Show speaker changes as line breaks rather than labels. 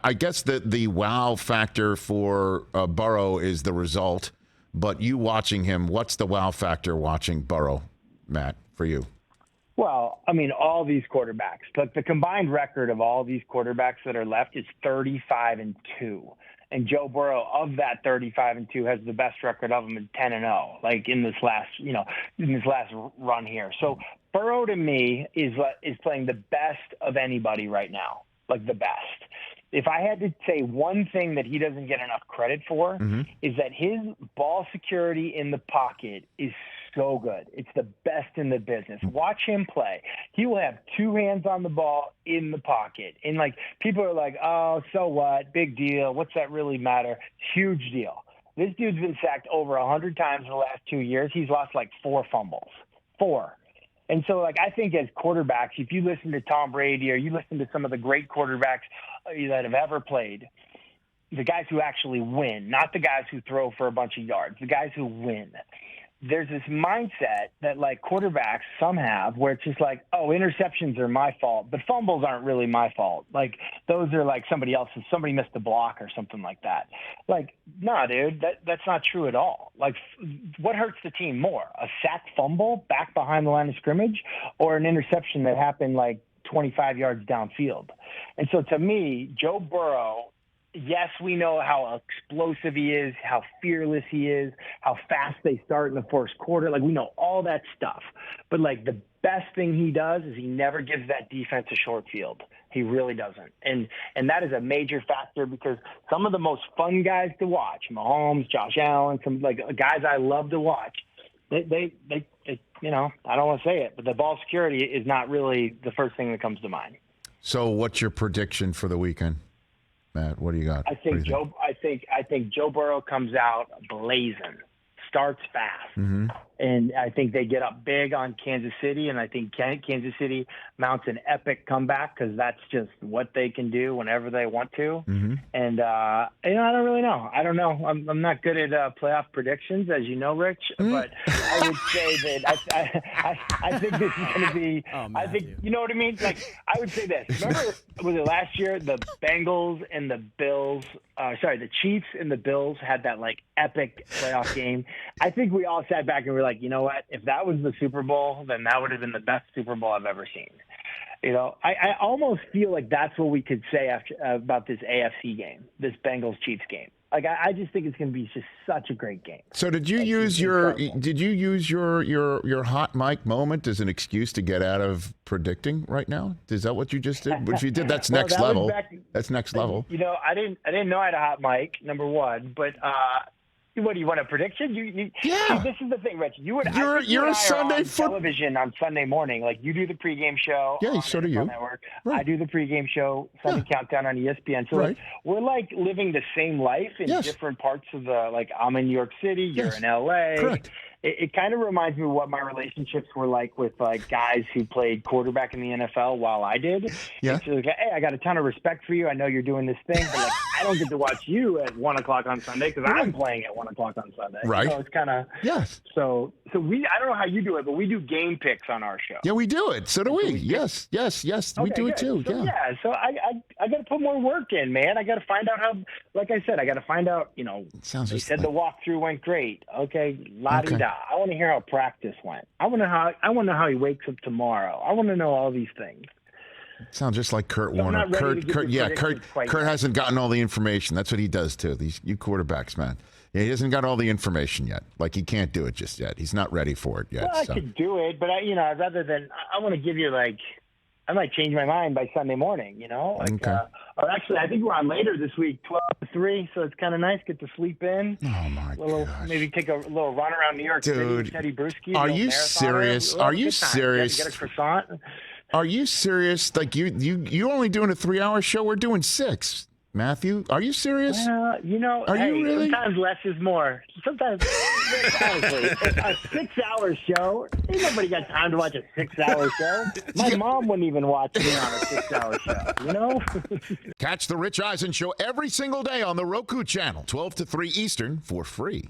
I guess the wow factor for Burrow is the result, but you watching him, what's the wow factor watching Burrow, Matt, for you?
Well, I mean, all these quarterbacks, but the combined record of all these quarterbacks that are left is 35-2. And Joe Burrow, of that 35-2, has the best record of them in 10-0, like in this last run here. So Burrow, to me, is playing the best of anybody right now, like the best. If I had to say one thing that he doesn't get enough credit for, is that his ball security in the pocket is so good. It's the best in the business. Watch him play. He will have two hands on the ball in the pocket. And, like, people are like, oh, so what? Big deal. What's that really matter? Huge deal. This dude's been sacked over 100 times in the last 2 years. He's lost, like, 4 fumbles. 4. And so, like, I think as quarterbacks, if you listen to Tom Brady or you listen to some of the great quarterbacks that have ever played, the guys who actually win, not the guys who throw for a bunch of yards, the guys who win, there's this mindset that, like, quarterbacks, some have, where it's just like, oh, interceptions are my fault, but fumbles aren't really my fault. Like, those are like somebody else's. Somebody missed a block or something like that. Like, nah, dude, that's not true at all. Like, what hurts the team more, a sacked fumble back behind the line of scrimmage or an interception that happened like 25 yards downfield? And so to me, Joe Burrow, yes, we know how explosive he is, how fearless he is, how fast they start in the first quarter. Like, we know all that stuff. But, like, the best thing he does is he never gives that defense a short field. He really doesn't. And that is a major factor, because some of the most fun guys to watch, Mahomes, Josh Allen, some, like, guys I love to watch, they you know, I don't want to say it, but the ball security is not really the first thing that comes to mind.
So what's your prediction for the weekend, Matt? What do you got?
I think Joe Burrow comes out blazing, starts fast, and I think they get up big on Kansas City, and I think Kansas City mounts an epic comeback, because that's just what they can do whenever they want to. And you know, I don't really know. I don't know. I'm not good at playoff predictions, as you know, Rich. But I would say that I think this is going to be. I think, you know what I mean. Like, I would say this. Remember, was it last year the Bengals and the Bills? The Chiefs and the Bills had that, like, epic playoff game. I think we all sat back and were like, you know what? If that was the Super Bowl, then that would have been the best Super Bowl I've ever seen. You know, I almost feel like that's what we could say about this AFC game, this Bengals-Chiefs game. Like, I just think it's going to be just such a great game.
So did you use your hot mic moment as an excuse to get out of predicting right now? Is that what you just did? What you did? That's next level. That's next level.
You know, I didn't know I had a hot mic, number one, but what do you want, a prediction?
Yeah.
See, this is the thing, Rich. You're
a Sunday
television on Sunday morning. Like, you do the pregame show.
Yeah, so do you.
Network.
Right.
I do the pregame show, Sunday Countdown on ESPN. So like, we're like living the same life in different parts of the. Like, I'm in New York City. You're in LA.
Correct.
It kind of reminds me of what my relationships were like with, like, guys who played quarterback in the NFL while I did.
Yeah.
It's like, hey, I got a ton of respect for you. I know you're doing this thing, but, like, I don't get to watch you at 1 o'clock on Sunday because I'm playing at 1 o'clock on Sunday.
Right.
So it's kind of So I don't know how you do it, but we do game picks on our show.
Yeah, we do it. So do we. Yes. We do it too.
So, so I got to put more work in, man. I got to find out how. Like I said, I got to find out. You know, they said the walkthrough went great. Okay, la-di-da. I want to hear how practice went. I want to know how he wakes up tomorrow. I want to know all these things.
Sounds just like Kurt Warner. Kurt hasn't gotten all the information. That's what he does too. You quarterbacks, man. Yeah, he hasn't got all the information yet. Like, he can't do it just yet. He's not ready for it yet.
Well, I could do it, but rather than I want to give you, like, I might change my mind by Sunday morning, you know? Like,
okay.
Or actually, I think we're on later this week, 12 to 3, so it's kind of nice. Get to sleep in.
Oh, my gosh.
Maybe take a little run around New York City with Teddy Bruschi.
Are you serious? Are you serious?
Get a croissant.
Are you serious? Like, you only doing a 3-hour show? We're doing 6. Matthew, are you serious?
Are you really? Sometimes less is more. Sometimes, honestly, a 6-hour show, ain't nobody got time to watch a 6-hour show. My mom wouldn't even watch me on a 6-hour show, you know?
Catch the Rich Eisen Show every single day on the Roku channel, 12 to 3 Eastern, for free.